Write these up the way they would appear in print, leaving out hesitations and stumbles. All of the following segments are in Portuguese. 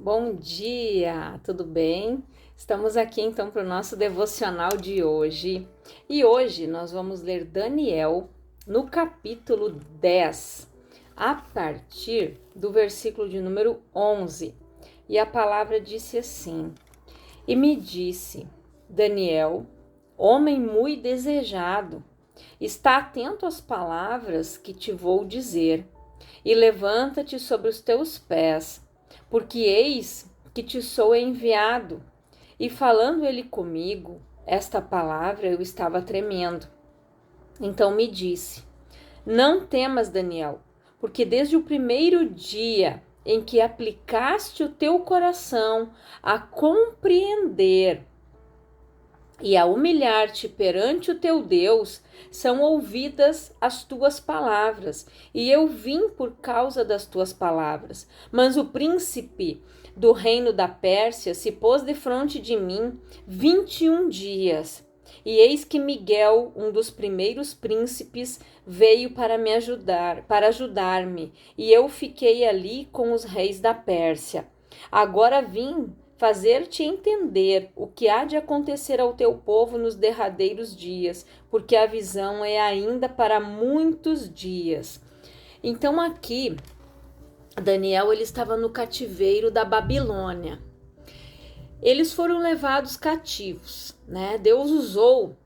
Bom dia, tudo bem? Estamos aqui então para o nosso devocional de hoje. E hoje nós vamos ler Daniel no capítulo 10, a partir do versículo de número 11. E a palavra disse assim: E me disse, Daniel, homem muito desejado, está atento às palavras que te vou dizer, e levanta-te sobre os teus pés, porque eis que te sou enviado. E falando ele comigo, esta palavra eu estava tremendo. Então me disse: Não temas, Daniel, porque desde o primeiro dia em que aplicaste o teu coração a compreender e a humilhar-te perante o teu Deus, são ouvidas as tuas palavras, e eu vim por causa das tuas palavras. Mas o príncipe do reino da Pérsia se pôs defronte de mim 21 dias. E eis que Miguel, um dos primeiros príncipes, veio para me ajudar, para ajudar-me, e eu fiquei ali com os reis da Pérsia. Agora vim fazer-te entender o que há de acontecer ao teu povo nos derradeiros dias, porque a visão é ainda para muitos dias. Então aqui, Daniel ele estava no cativeiro da Babilônia. Eles foram levados cativos, né? Deus usou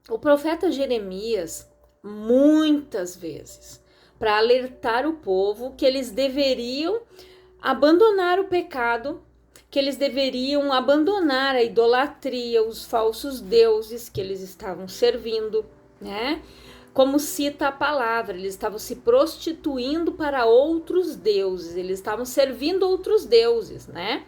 o profeta Jeremias muitas vezes para alertar o povo que eles deveriam abandonar o pecado, que eles deveriam abandonar a idolatria, os falsos deuses que eles estavam servindo, né? Como cita a palavra, eles estavam se prostituindo para outros deuses, eles estavam servindo outros deuses, né?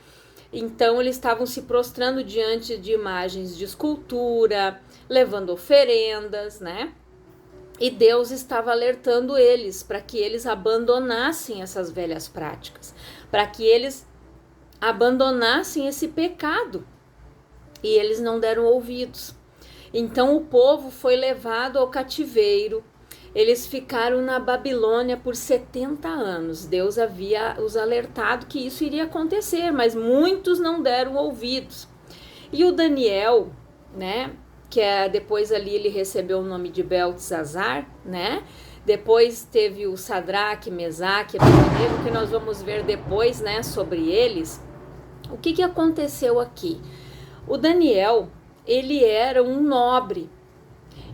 Então eles estavam se prostrando diante de imagens de escultura, levando oferendas, né? E Deus estava alertando eles para que eles abandonassem essas velhas práticas, para que eles abandonassem esse pecado. E eles não deram ouvidos. Então o povo foi levado ao cativeiro. Eles ficaram na Babilônia por 70 anos. Deus havia os alertado que isso iria acontecer, mas muitos não deram ouvidos. E o Daniel, né, que depois ali ele recebeu o nome de Beltesazar, né? Depois teve o Sadraque, Mesaque, Abednego, que nós vamos ver depois, né, sobre eles. O que aconteceu aqui? O Daniel, ele era um nobre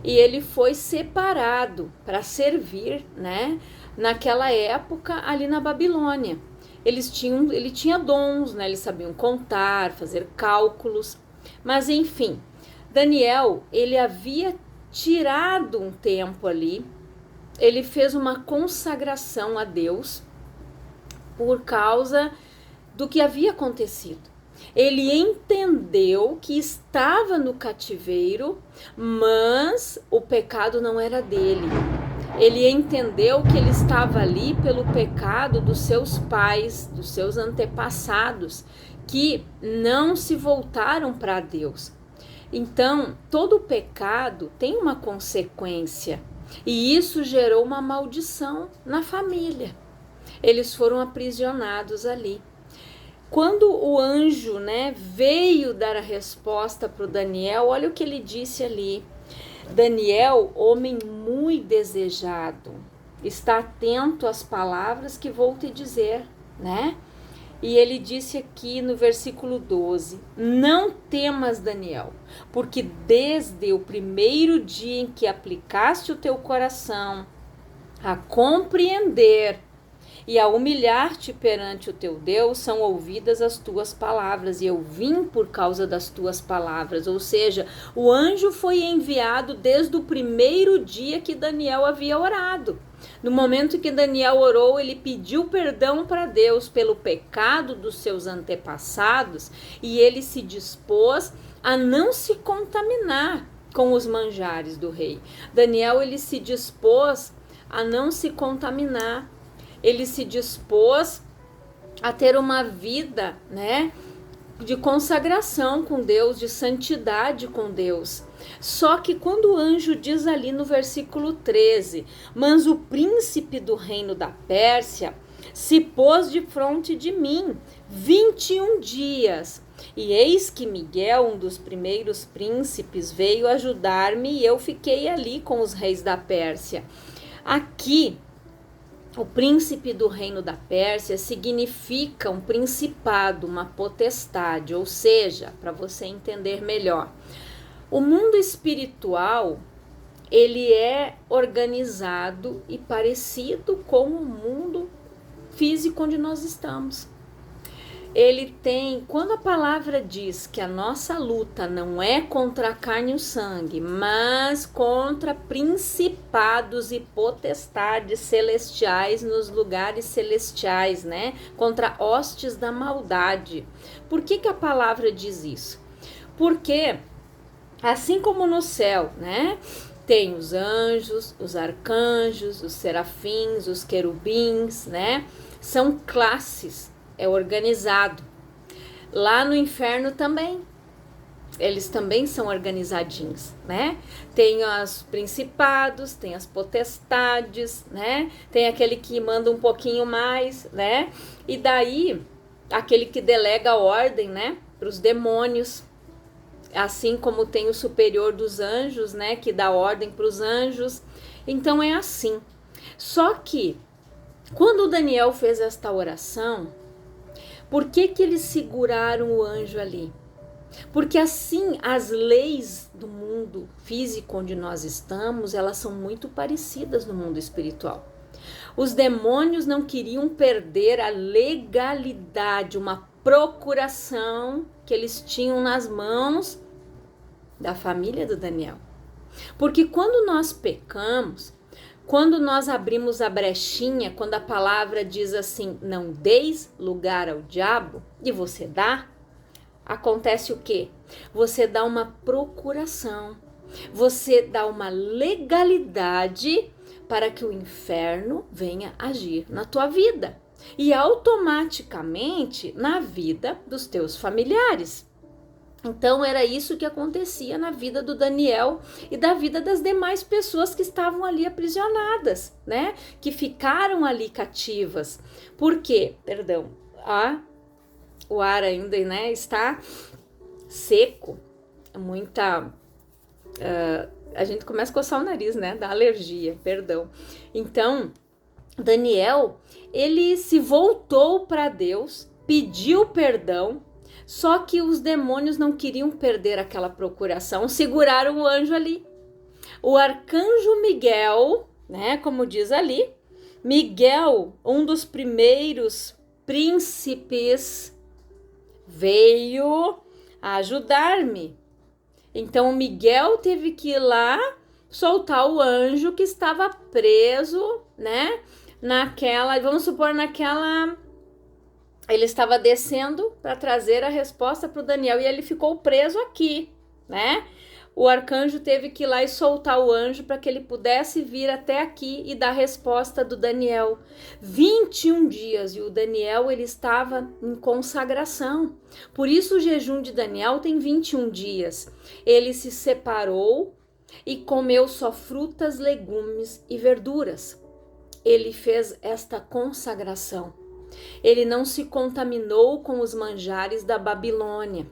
e ele foi separado para servir, né, naquela época ali na Babilônia. Ele tinha dons, né, eles sabiam contar, fazer cálculos, mas enfim, Daniel, ele havia tirado um tempo ali, ele fez uma consagração a Deus por causa do que havia acontecido. Ele entendeu que estava no cativeiro, mas o pecado não era dele. Ele entendeu que ele estava ali pelo pecado dos seus pais, dos seus antepassados, que não se voltaram para Deus. Então, todo pecado tem uma consequência, e isso gerou uma maldição na família. Eles foram aprisionados ali. Quando o anjo, né, veio dar a resposta para o Daniel, olha o que ele disse ali. Daniel, homem muito desejado, está atento às palavras que vou te dizer, né? E ele disse aqui no versículo 12: Não temas, Daniel, porque desde o primeiro dia em que aplicaste o teu coração a compreender e a humilhar-te perante o teu Deus, são ouvidas as tuas palavras, e eu vim por causa das tuas palavras. Ou seja, o anjo foi enviado desde o primeiro dia que Daniel havia orado. No momento que Daniel orou, ele pediu perdão para Deus pelo pecado dos seus antepassados, e ele se dispôs a não se contaminar com os manjares do rei. Daniel, ele se dispôs a não se contaminar. Ele se dispôs a ter uma vida, né, de consagração com Deus, de santidade com Deus. Só que quando o anjo diz ali no versículo 13, mas o príncipe do reino da Pérsia se pôs de frente de mim 21 dias. E eis que Miguel, um dos primeiros príncipes, veio ajudar-me e eu fiquei ali com os reis da Pérsia. Aqui, o príncipe do reino da Pérsia significa um principado, uma potestade, ou seja, para você entender melhor, o mundo espiritual, ele é organizado e parecido com o mundo físico onde nós estamos. Ele tem, quando a palavra diz que a nossa luta não é contra a carne e o sangue, mas contra principados e potestades celestiais nos lugares celestiais, né? Contra hostes da maldade. Por que a palavra diz isso? Porque, assim como no céu, né? Tem os anjos, os arcanjos, os serafins, os querubins, né? São classes. É organizado. Lá no inferno também. Eles também são organizadinhos, né? Tem os principados, tem as potestades, né? Tem aquele que manda um pouquinho mais, né? E daí, aquele que delega a ordem, né? Para os demônios. Assim como tem o superior dos anjos, né? Que dá ordem para os anjos. Então é assim. Só que, quando Daniel fez esta oração, por que eles seguraram o anjo ali? Porque assim, as leis do mundo físico onde nós estamos, elas são muito parecidas no mundo espiritual. Os demônios não queriam perder a legalidade, uma procuração que eles tinham nas mãos da família do Daniel. Porque quando nós pecamos, quando nós abrimos a brechinha, quando a palavra diz assim, não deis lugar ao diabo, e você dá, acontece o quê? Você dá uma procuração, você dá uma legalidade para que o inferno venha agir na tua vida. E automaticamente na vida dos teus familiares. Então era isso que acontecia na vida do Daniel e da vida das demais pessoas que estavam ali aprisionadas, né? Que ficaram ali cativas. Por quê? Perdão, o ar ainda, né, está seco, a gente começa a coçar o nariz, né? Dá alergia, perdão. Então, Daniel, ele se voltou para Deus, pediu perdão. Só que os demônios não queriam perder aquela procuração, seguraram o anjo ali. O arcanjo Miguel, né, como diz ali, Miguel, um dos primeiros príncipes, veio ajudar-me. Então Miguel teve que ir lá soltar o anjo que estava preso, né, ele estava descendo para trazer a resposta para o Daniel e ele ficou preso aqui, né? O arcanjo teve que ir lá e soltar o anjo para que ele pudesse vir até aqui e dar a resposta do Daniel. 21 dias e o Daniel, ele estava em consagração. Por isso o jejum de Daniel tem 21 dias. Ele se separou e comeu só frutas, legumes e verduras. Ele fez esta consagração. Ele não se contaminou com os manjares da Babilônia.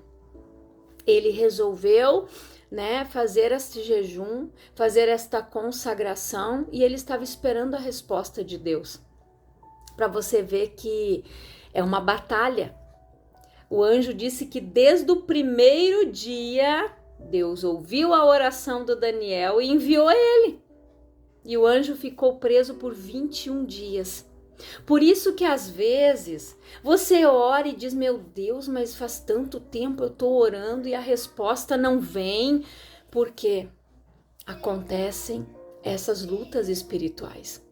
Ele resolveu, né, fazer este jejum, fazer esta consagração e ele estava esperando a resposta de Deus. Para você ver que é uma batalha. O anjo disse que desde o primeiro dia Deus ouviu a oração do Daniel e enviou ele. E o anjo ficou preso por 21 dias. Por isso que às vezes você ora e diz, meu Deus, mas faz tanto tempo eu estou orando e a resposta não vem, porque acontecem essas lutas espirituais.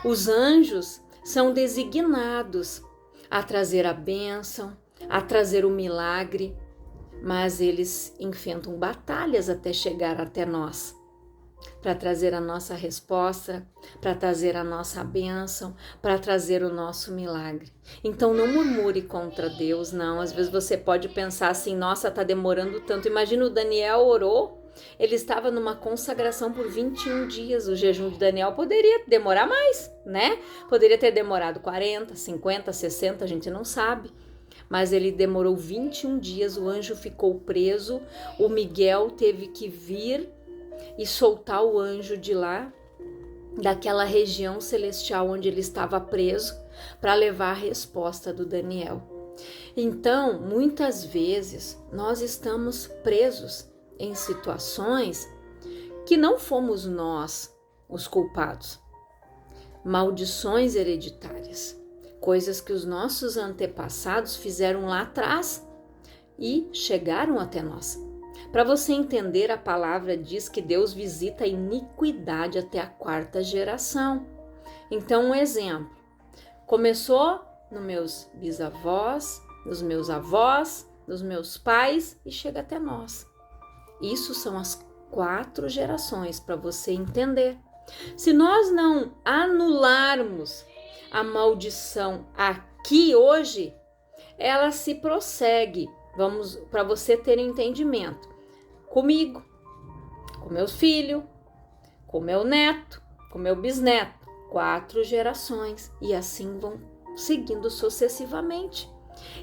Os anjos são designados a trazer a bênção, a trazer o milagre, mas eles enfrentam batalhas até chegar até nós. Para trazer a nossa resposta, para trazer a nossa bênção, para trazer o nosso milagre. Então não murmure contra Deus, não. Às vezes você pode pensar assim, nossa, tá demorando tanto. Imagina o Daniel orou Ele estava numa consagração por 21 dias. O jejum de Daniel poderia demorar mais, né? Poderia ter demorado 40, 50, 60, a gente não sabe. Mas ele demorou 21 dias, o anjo ficou preso, o Miguel teve que vir e soltar o anjo de lá, daquela região celestial onde ele estava preso, para levar a resposta do Daniel. Então, muitas vezes, nós estamos presos em situações que não fomos nós os culpados. Maldições hereditárias, coisas que os nossos antepassados fizeram lá atrás e chegaram até nós. Para você entender, a palavra diz que Deus visita a iniquidade até a 4ª geração. Então, um exemplo, começou nos meus bisavós, nos meus avós, nos meus pais e chega até nós. Isso são as 4 gerações, para você entender. Se nós não anularmos a maldição aqui hoje, ela se prossegue. Vamos, para você ter entendimento, comigo, com meus filhos, com meu neto, com meu bisneto, 4 gerações, e assim vão seguindo sucessivamente.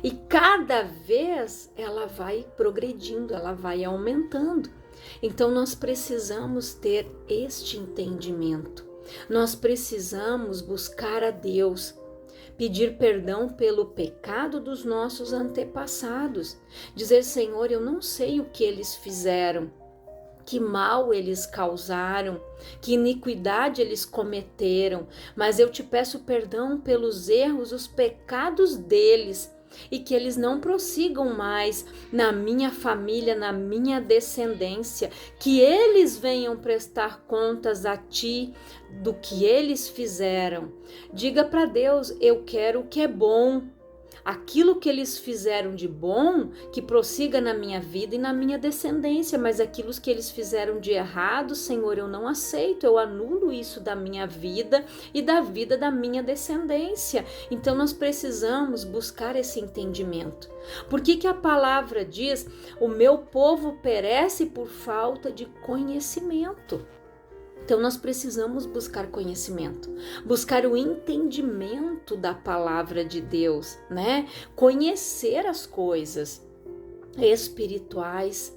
E cada vez ela vai progredindo, ela vai aumentando. Então nós precisamos ter este entendimento. Nós precisamos buscar a Deus, pedir perdão pelo pecado dos nossos antepassados, dizer: Senhor, eu não sei o que eles fizeram, que mal eles causaram, que iniquidade eles cometeram, mas eu te peço perdão pelos erros, os pecados deles, e que eles não prossigam mais na minha família, na minha descendência, que eles venham prestar contas a ti do que eles fizeram. Diga para Deus: eu quero o que é bom. Aquilo que eles fizeram de bom, que prossiga na minha vida e na minha descendência, mas aquilo que eles fizeram de errado, Senhor, eu não aceito, eu anulo isso da minha vida e da vida da minha descendência. Então nós precisamos buscar esse entendimento. Por que a palavra diz: o meu povo perece por falta de conhecimento? Então nós precisamos buscar conhecimento, buscar o entendimento da palavra de Deus, né? Conhecer as coisas espirituais,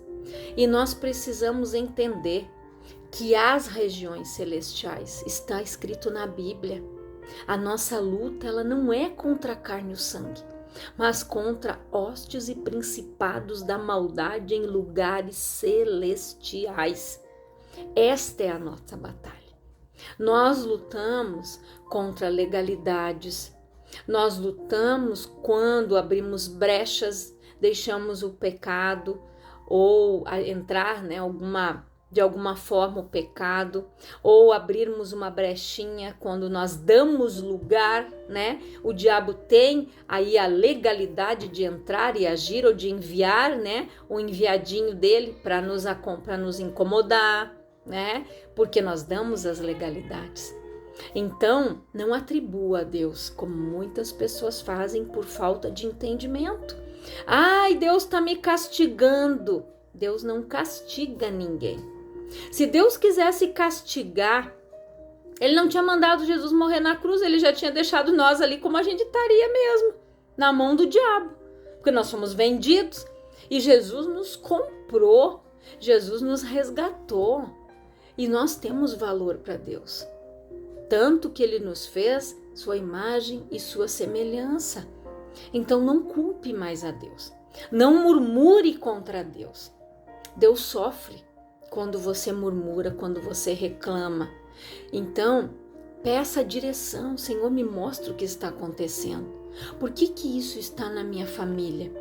e nós precisamos entender que as regiões celestiais está escrito na Bíblia. A nossa luta, ela não é contra a carne e o sangue, mas contra hostes e principados da maldade em lugares celestiais. Esta é a nossa batalha. Nós lutamos contra legalidades, nós lutamos quando abrimos brechas, deixamos o pecado ou entrar, né, de alguma forma o pecado, ou abrirmos uma brechinha quando nós damos lugar, né? O diabo tem aí a legalidade de entrar e agir, ou de enviar, né, o enviadinho dele para nos incomodar, né? Porque nós damos as legalidades. Então, não atribua a Deus, como muitas pessoas fazem por falta de entendimento. Ai, Deus está me castigando. Deus não castiga ninguém. Se Deus quisesse castigar, Ele não tinha mandado Jesus morrer na cruz, Ele já tinha deixado nós ali como a gente estaria mesmo, na mão do diabo. Porque nós fomos vendidos e Jesus nos comprou, Jesus nos resgatou. E nós temos valor para Deus. Tanto que Ele nos fez sua imagem e sua semelhança. Então não culpe mais a Deus. Não murmure contra Deus. Deus sofre quando você murmura, quando você reclama. Então, peça direção. Senhor, me mostra o que está acontecendo. Por que isso está na minha família?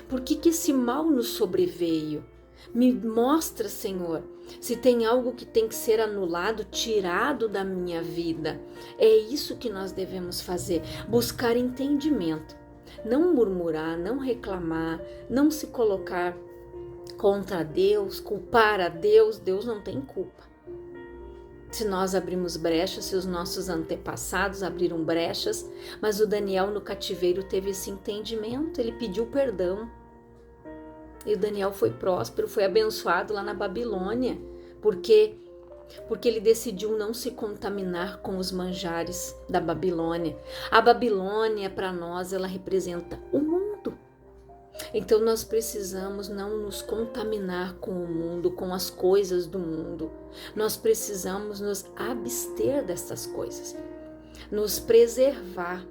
Por que esse mal nos sobreveio? Me mostra, Senhor, se tem algo que tem que ser anulado, tirado da minha vida. É isso que nós devemos fazer, buscar entendimento. Não murmurar, não reclamar, não se colocar contra Deus, culpar a Deus. Deus não tem culpa. Se nós abrimos brechas, se os nossos antepassados abriram brechas, mas o Daniel no cativeiro teve esse entendimento, ele pediu perdão. E o Daniel foi próspero, foi abençoado lá na Babilônia, porque ele decidiu não se contaminar com os manjares da Babilônia. A Babilônia, para nós, ela representa o mundo. Então nós precisamos não nos contaminar com o mundo, com as coisas do mundo. Nós precisamos nos abster dessas coisas, nos preservar,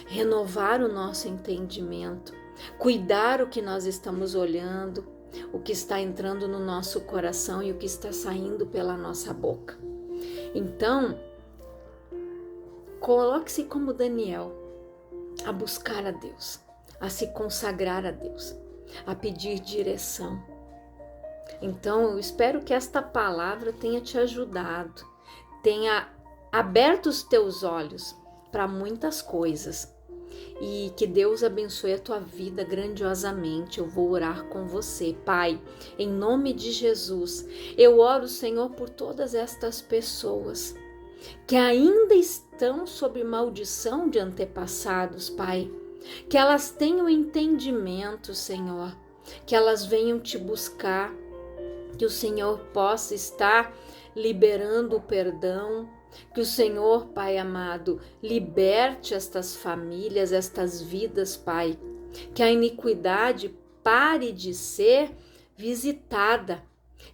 renovar o nosso entendimento, cuidar o que nós estamos olhando, o que está entrando no nosso coração e o que está saindo pela nossa boca. Então, coloque-se como Daniel, a buscar a Deus, a se consagrar a Deus, a pedir direção. Então, eu espero que esta palavra tenha te ajudado, tenha aberto os teus olhos para muitas coisas e que Deus abençoe a tua vida grandiosamente. Eu vou orar com você. Pai, em nome de Jesus, eu oro, Senhor, por todas estas pessoas que ainda estão sob maldição de antepassados, Pai. Que elas tenham entendimento, Senhor, que elas venham te buscar, que o Senhor possa estar liberando o perdão, que o Senhor, Pai amado, liberte estas famílias, estas vidas, Pai, que a iniquidade pare de ser visitada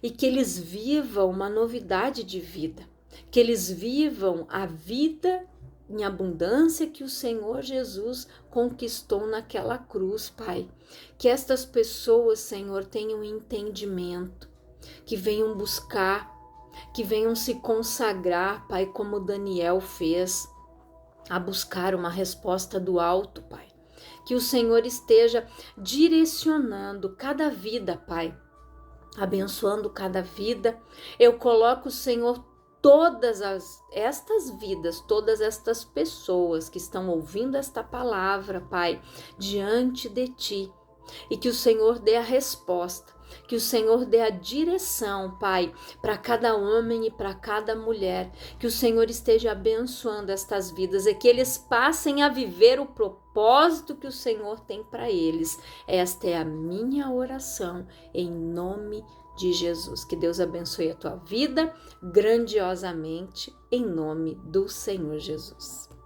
e que eles vivam uma novidade de vida, que eles vivam a vida em abundância que o Senhor Jesus conquistou naquela cruz, Pai. Que estas pessoas, Senhor, tenham entendimento, que venham buscar, que venham se consagrar, Pai, como Daniel fez, a buscar uma resposta do alto, Pai. Que o Senhor esteja direcionando cada vida, Pai, abençoando cada vida. Eu coloco, Senhor, todas estas vidas, todas estas pessoas que estão ouvindo esta palavra, Pai, diante de Ti, e que o Senhor dê a resposta, que o Senhor dê a direção, Pai, para cada homem e para cada mulher, que o Senhor esteja abençoando estas vidas e que eles passem a viver o propósito que o Senhor tem para eles. Esta é a minha oração, em nome de Jesus. Que Deus abençoe a tua vida grandiosamente, em nome do Senhor Jesus.